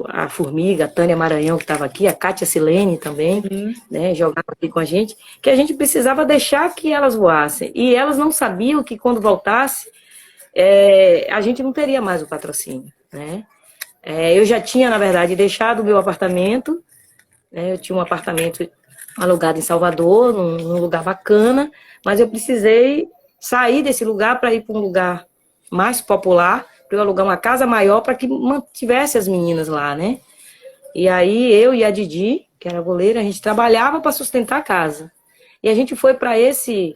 a Formiga, a Tânia Maranhão, que estava aqui, a Kátia Silene também, né, jogava aqui com a gente, que a gente precisava deixar que elas voassem. E elas não sabiam que quando voltasse, a gente não teria mais o patrocínio, né? Eu já tinha, na verdade, deixado o meu apartamento, né, eu tinha um apartamento alugado em Salvador, num lugar bacana, mas eu precisei sair desse lugar para ir para um lugar mais popular, para eu alugar uma casa maior para que mantivesse as meninas lá, né? E aí eu e a Didi, que era goleira, a gente trabalhava para sustentar a casa. E a gente foi para esse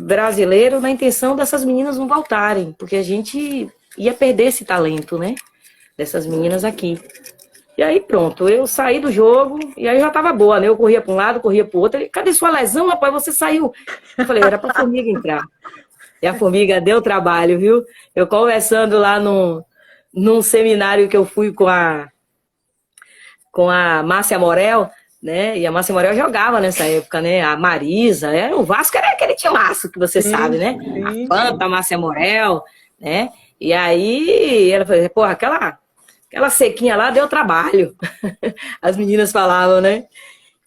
brasileiro na intenção dessas meninas não voltarem, porque a gente ia perder esse talento, né? Dessas meninas aqui. E aí pronto, eu saí do jogo e aí já tava boa, né? Eu corria para um lado, corria para o outro. Ele, cadê sua lesão, rapaz? Você saiu. Eu falei, era para a formiga entrar. E a formiga deu trabalho, viu? Eu conversando lá num seminário que eu fui com a Márcia Morel, né? E a Márcia Morel jogava nessa época, né? A Marisa, o Vasco era aquele timaço que você sabe, né? A Fanta, a Márcia Morel, né? E aí ela falou, pô, aquela sequinha lá deu trabalho. As meninas falavam, né?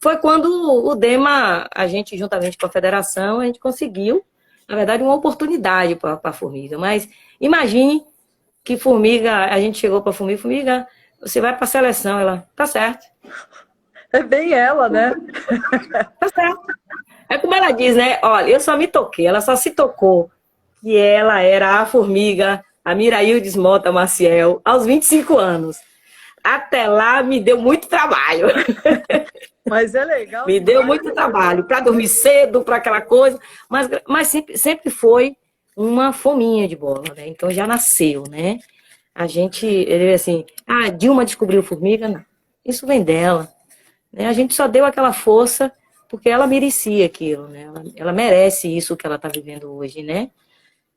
Foi quando o Dema, a gente, juntamente com a federação, a gente conseguiu, na verdade, uma oportunidade para a Formiga. Mas imagine que Formiga, a gente chegou para a Formiga, você vai para a seleção. Ela, tá certo. É bem ela, né? Tá certo. É como ela diz, né? Olha, eu só me toquei, ela só se tocou que ela era a Formiga, a Miraildes Mota Maciel, aos 25 anos. Até lá me deu muito trabalho. Mas é legal. Me deu muito trabalho para dormir cedo, para aquela coisa, mas sempre foi uma fominha de bola, né? Então já nasceu, né? Ele assim, Dilma descobriu formiga, não. Isso vem dela, né? A gente só deu aquela força porque ela merecia aquilo, né? Ela merece isso que ela está vivendo hoje, né?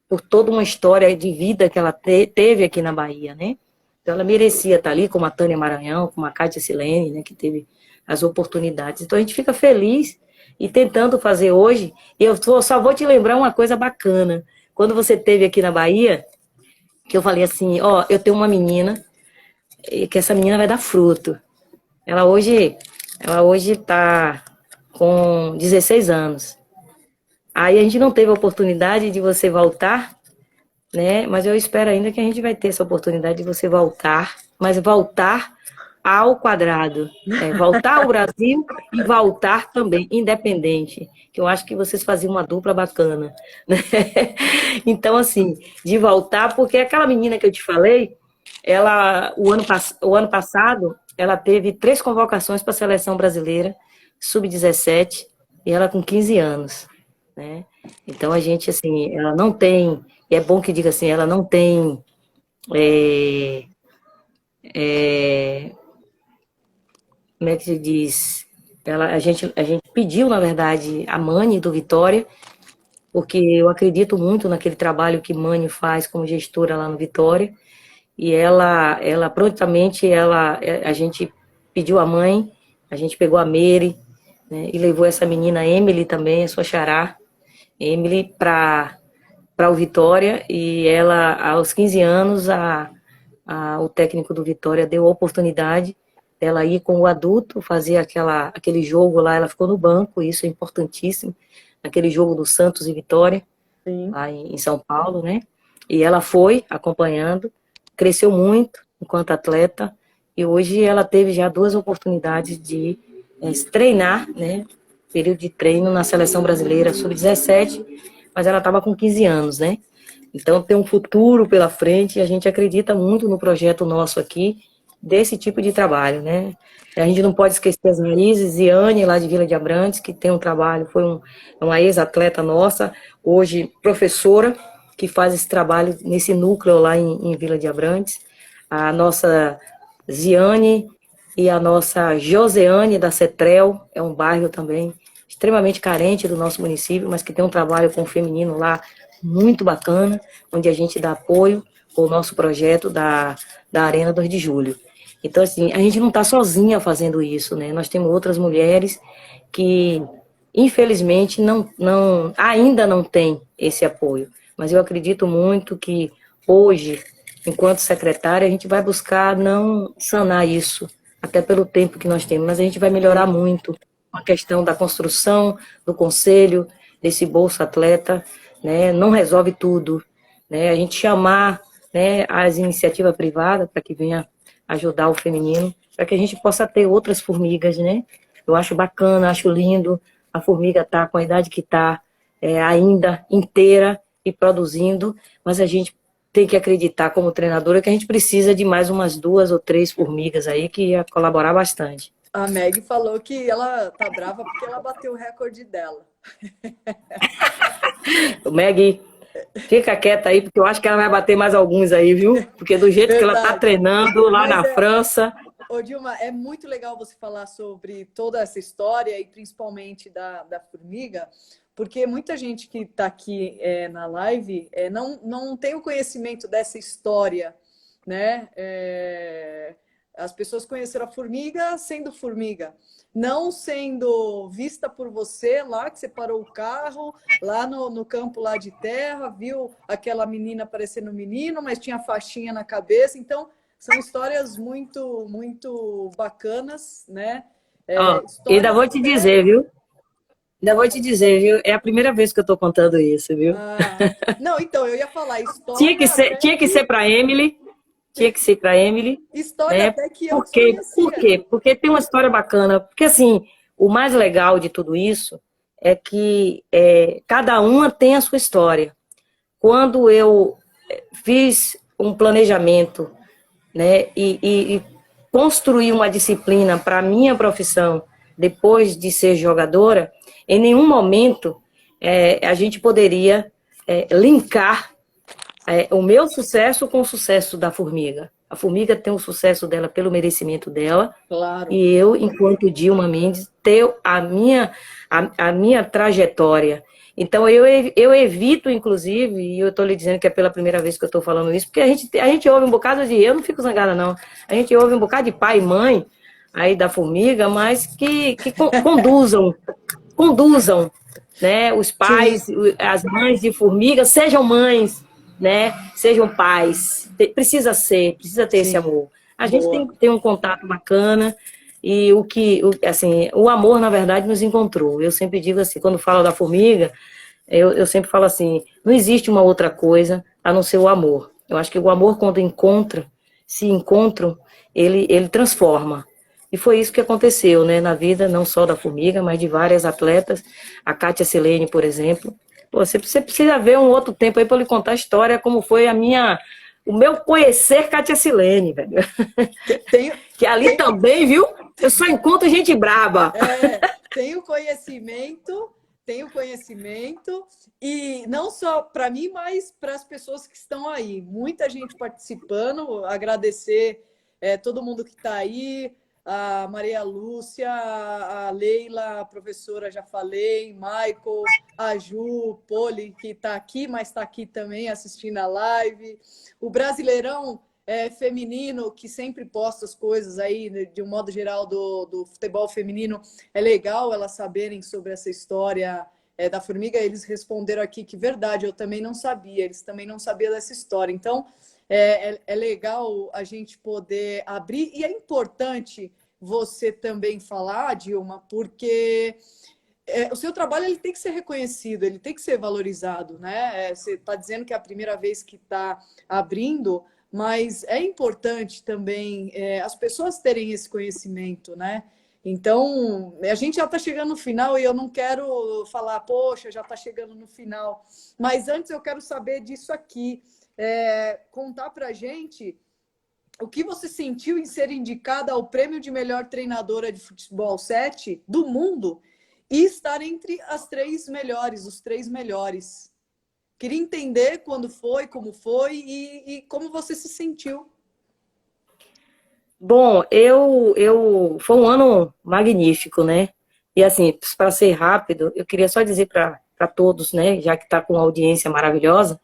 Por toda uma história de vida que ela teve aqui na Bahia, né? Então ela merecia estar ali, como a Tânia Maranhão, como a Kátia Silene, né? Que teve as oportunidades. Então a gente fica feliz e tentando fazer hoje. E eu só vou te lembrar uma coisa bacana. Quando você esteve aqui na Bahia, que eu falei assim, eu tenho uma menina, que essa menina vai dar fruto. Ela hoje está com 16 anos. Aí a gente não teve a oportunidade de você voltar, né? Mas eu espero ainda que a gente vai ter essa oportunidade de você voltar, mas voltar ao quadrado. Voltar ao Brasil e voltar também, independente. Que eu acho que vocês faziam uma dupla bacana. Né? Então, assim, de voltar, porque aquela menina que eu te falei, o ano passado, ela teve 3 convocações para a seleção brasileira, sub-17, e ela com 15 anos. Né? Então, a gente, assim, ela não tem, e é bom que diga assim, ela não tem como é que se diz? A gente pediu, na verdade, a Mani do Vitória, porque eu acredito muito naquele trabalho que Mani faz como gestora lá no Vitória, e ela prontamente, a gente pediu a mãe, a gente pegou a Meire, né? E levou essa menina Emily também, a sua xará, Emily, para o Vitória, e ela, aos 15 anos, o técnico do Vitória deu a oportunidade dela ir com o adulto, fazer aquele jogo lá, ela ficou no banco, isso é importantíssimo, aquele jogo do Santos e Vitória, Sim. lá em São Paulo, né? E ela foi acompanhando, cresceu muito enquanto atleta, e hoje ela teve já 2 oportunidades de treinar, né? Período de treino na seleção brasileira sub-17, mas ela estava com 15 anos, né? Então tem um futuro pela frente e a gente acredita muito no projeto nosso aqui, desse tipo de trabalho, né? A gente não pode esquecer as raízes, Ziane, lá de Vila de Abrantes, que tem um trabalho, uma ex-atleta nossa, hoje professora, que faz esse trabalho nesse núcleo lá em Vila de Abrantes. A nossa Ziane e a nossa Joseane da Cetrel, é um bairro também extremamente carente do nosso município, mas que tem um trabalho com o feminino lá muito bacana, onde a gente dá apoio com o nosso projeto da Arena 2 de Julho. Então, assim, a gente não está sozinha fazendo isso, né? Nós temos outras mulheres que, infelizmente, ainda não têm esse apoio. Mas eu acredito muito que hoje, enquanto secretária, a gente vai buscar não sanar isso, até pelo tempo que nós temos, mas a gente vai melhorar muito a questão da construção do conselho, desse Bolsa Atleta, né? Não resolve tudo, né? A gente chamar, né, as iniciativas privadas para que venha ajudar o feminino, para que a gente possa ter outras formigas, né? Eu acho bacana, acho lindo a formiga estar com a idade que está, ainda inteira e produzindo, mas a gente tem que acreditar como treinadora que a gente precisa de mais umas 2 ou 3 formigas aí que ia colaborar bastante. A Meg falou que ela tá brava porque ela bateu o recorde dela. Meg, fica quieta aí, porque eu acho que ela vai bater mais alguns aí, viu? Porque do jeito que ela tá Verdade. treinando lá Mas na França. ô Dilma, é muito legal você falar sobre toda essa história e principalmente da formiga, porque muita gente que está aqui na live não tem o conhecimento dessa história, né? As pessoas conheceram a formiga sendo formiga, não sendo vista por você lá, que você parou o carro, lá no campo lá de terra, viu aquela menina parecendo um menino, mas tinha faixinha na cabeça. Então, são histórias muito, muito bacanas, né? Ó, e ainda Histórias vou te até... dizer, viu? Ainda vou te dizer, viu? É a primeira vez que eu tô contando isso, viu? Ah, não, então, eu ia falar história Tinha até que ser para Emily, tinha que ser para Emily, história né? até que eu Por quê? Por desconhecia. quê? Porque tem uma história bacana. Porque, assim, o mais legal de tudo isso é que cada uma tem a sua história. Quando eu fiz um planejamento, né, e construir uma disciplina para a minha profissão depois de ser jogadora, em nenhum momento a gente poderia linkar o meu sucesso com o sucesso da formiga. A formiga tem o sucesso dela pelo merecimento dela, Claro. e eu, enquanto Dilma Mendes, ter a minha trajetória. Então, eu evito, inclusive, e eu estou lhe dizendo que é pela primeira vez que eu estou falando isso, porque a gente ouve um bocado de... Eu não fico zangada, não. A gente ouve um bocado de pai e mãe aí da formiga, mas que conduzam, né? Os Sim, pais, as mães de formiga, sejam mães, né? Sejam pais. Precisa ter esse sim. amor. A gente tem Boa. que ter um contato bacana e assim, o amor, na verdade, nos encontrou. Eu sempre digo assim, quando falo da formiga, eu sempre falo assim, não existe uma outra coisa a não ser o amor. Eu acho que o amor, quando se encontram, ele transforma. E foi isso que aconteceu, né, na vida, não só da formiga, mas de várias atletas. A Kátia Silene, por exemplo. Pô, você precisa ver um outro tempo aí para eu lhe contar a história, como foi o meu conhecer Kátia Silene, velho. Tenho, Que ali tenho, também, viu? Eu só encontro gente braba. tenho conhecimento, e não só para mim, mas para as pessoas que estão aí. Muita gente participando, agradecer todo mundo que está aí, a Maria Lúcia, a Leila, a professora, já falei, Michael, a Ju, Poli, que está aqui, mas está aqui também assistindo a live. O Brasileirão feminino, que sempre posta as coisas aí, né, de um modo geral, do futebol feminino. É legal elas saberem sobre essa história da Formiga. Eles responderam aqui que verdade, eu também não sabia, eles também não sabiam dessa história. Então, é legal a gente poder abrir, e é importante você também falar, Dilma, porque o seu trabalho ele tem que ser reconhecido, ele tem que ser valorizado, né? Você está dizendo que é a primeira vez que está abrindo, mas é importante também as pessoas terem esse conhecimento, né? Então, a gente já está chegando no final e eu não quero falar, poxa, já está chegando no final. Mas antes eu quero saber disso aqui. Contar para a gente o que você sentiu em ser indicada ao prêmio de melhor treinadora de futebol 7 do mundo e estar entre as 3 melhores, os 3 melhores. Queria entender quando foi, como foi e como você se sentiu. Bom, foi um ano magnífico, né? E assim, para ser rápido, eu queria só dizer para todos, né, já que está com uma audiência maravilhosa,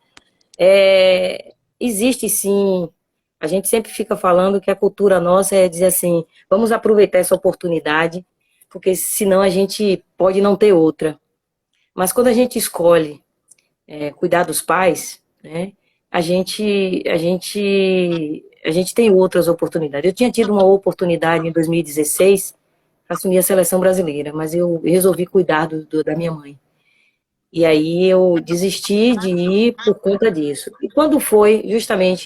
existe sim, a gente sempre fica falando que a cultura nossa é dizer assim, vamos aproveitar essa oportunidade, porque senão a gente pode não ter outra. Mas quando a gente escolhe cuidar dos pais, né, a gente tem outras oportunidades. Eu tinha tido uma oportunidade em 2016 para assumir a seleção brasileira, mas eu resolvi cuidar da minha mãe. E aí eu desisti de ir por conta disso. E quando foi, justamente,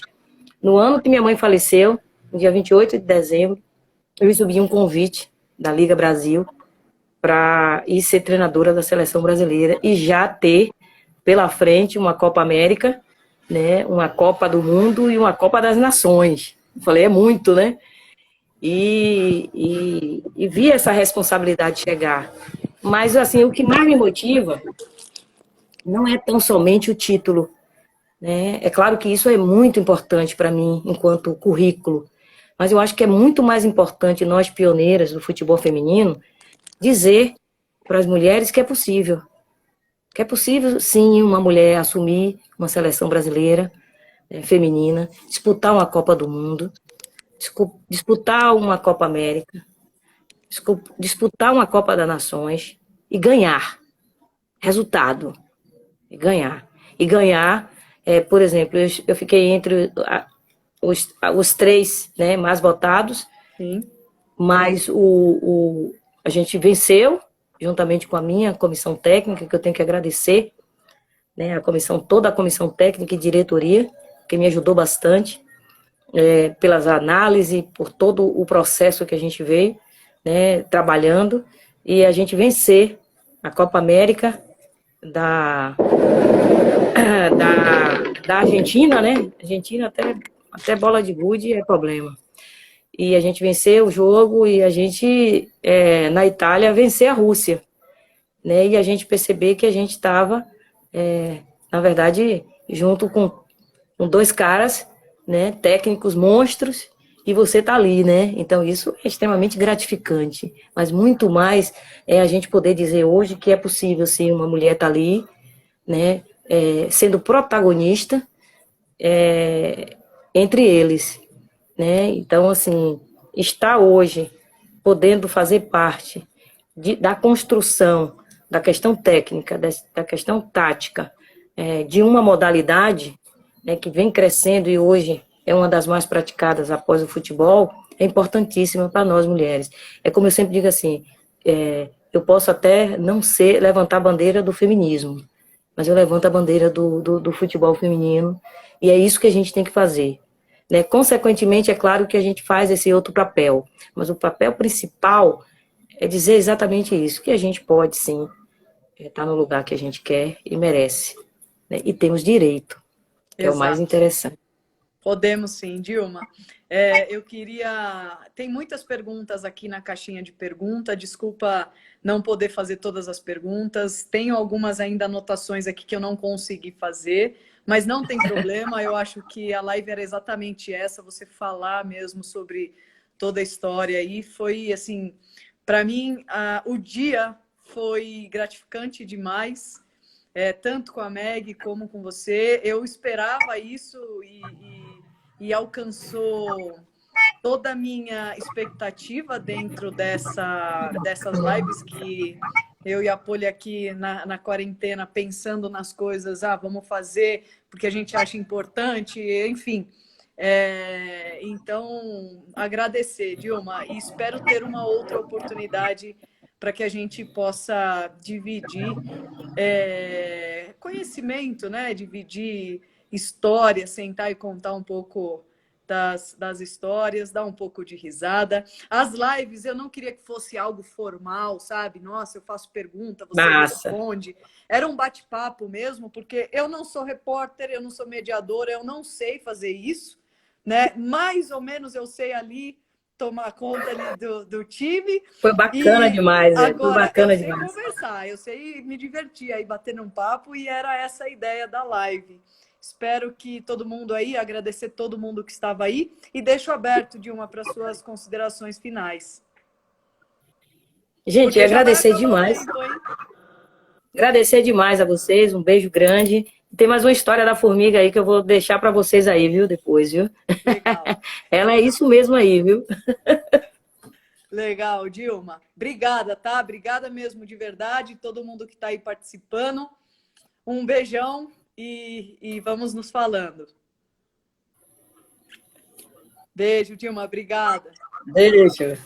no ano que minha mãe faleceu, no dia 28 de dezembro, eu recebi um convite da Liga Brasil para ir ser treinadora da seleção brasileira e já ter pela frente uma Copa América, né, uma Copa do Mundo e uma Copa das Nações. Eu falei, é muito, né? E vi essa responsabilidade chegar. Mas, assim, o que mais me motiva não é tão somente o título, né? É claro que isso é muito importante para mim, enquanto currículo, mas eu acho que é muito mais importante nós, pioneiras do futebol feminino, dizer para as mulheres que é possível, sim, uma mulher assumir uma seleção brasileira, feminina, disputar uma Copa do Mundo, disputar uma Copa América, disputar uma Copa das Nações e ganhar resultado. E ganhar. E ganhar, por exemplo, eu fiquei entre os 3, né, mais votados, Sim. mas a gente venceu, juntamente com a minha comissão técnica, que eu tenho que agradecer, né, toda a comissão técnica e diretoria, que me ajudou bastante, pelas análises, por todo o processo que a gente veio, né, trabalhando, e a gente vencer a Copa América da Argentina, né? Argentina até bola de gude é problema. E a gente venceu o jogo e a gente, na Itália, vencer a Rússia, né? E a gente perceber que a gente estava, na verdade, junto com 2 caras, né? Técnicos monstros, e você tá ali, né? Então isso é extremamente gratificante. Mas muito mais é a gente poder dizer hoje que é possível, sim, uma mulher tá ali, né? Sendo protagonista entre eles, né? Então, assim, está hoje podendo fazer parte da construção da questão técnica, da questão tática, de uma modalidade, né, que vem crescendo e hoje é uma das mais praticadas após o futebol, é importantíssima para nós mulheres. É como eu sempre digo assim, eu posso até não levantar a bandeira do feminismo, mas eu levanto a bandeira do futebol feminino, e é isso que a gente tem que fazer. Né? Consequentemente, é claro que a gente faz esse outro papel, mas o papel principal é dizer exatamente isso, que a gente pode, sim, estar no lugar que a gente quer e merece, né? E temos direito, que é o mais Exato. interessante. Podemos sim, Dilma. Eu queria. Tem muitas perguntas aqui na caixinha de pergunta. Desculpa não poder fazer todas as perguntas. Tenho algumas ainda anotações aqui que eu não consegui fazer, mas não tem problema. Eu acho que a live era exatamente essa, você falar mesmo sobre toda a história. E foi assim, para mim, o dia foi gratificante demais. Tanto com a Meg como com você. Eu esperava isso e e alcançou toda a minha expectativa dentro dessas lives que eu e a Poli aqui na quarentena pensando nas coisas, vamos fazer porque a gente acha importante, enfim. Então, agradecer, Dilma, e espero ter uma outra oportunidade para que a gente possa dividir conhecimento, né? Dividir história, sentar e contar um pouco das histórias, dar um pouco de risada. As lives, eu não queria que fosse algo formal, sabe? Nossa, eu faço pergunta, você Massa. responde. Era um bate-papo mesmo, porque eu não sou repórter, eu não sou mediadora, eu não sei fazer isso, né? Mais ou menos eu sei ali tomar conta ali do time. Foi bacana E demais, velho. Foi agora eu bacana sei demais. conversar, eu sei me divertir aí, batendo um papo, e era essa a ideia da live. Espero que todo mundo aí, agradecer todo mundo que estava aí, e deixo aberto, Dilma, para suas considerações finais. Gente, Porque já vai agradecer acabar o demais. tempo, hein? Agradecer demais a vocês, um beijo grande. Tem mais uma história da formiga aí que eu vou deixar para vocês aí, viu? Depois, viu? Legal. Ela é isso mesmo aí, viu? Legal, Dilma. Obrigada, tá? Obrigada mesmo, de verdade, todo mundo que está aí participando. Um beijão e vamos nos falando. Beijo, Dilma. Obrigada. Beijo.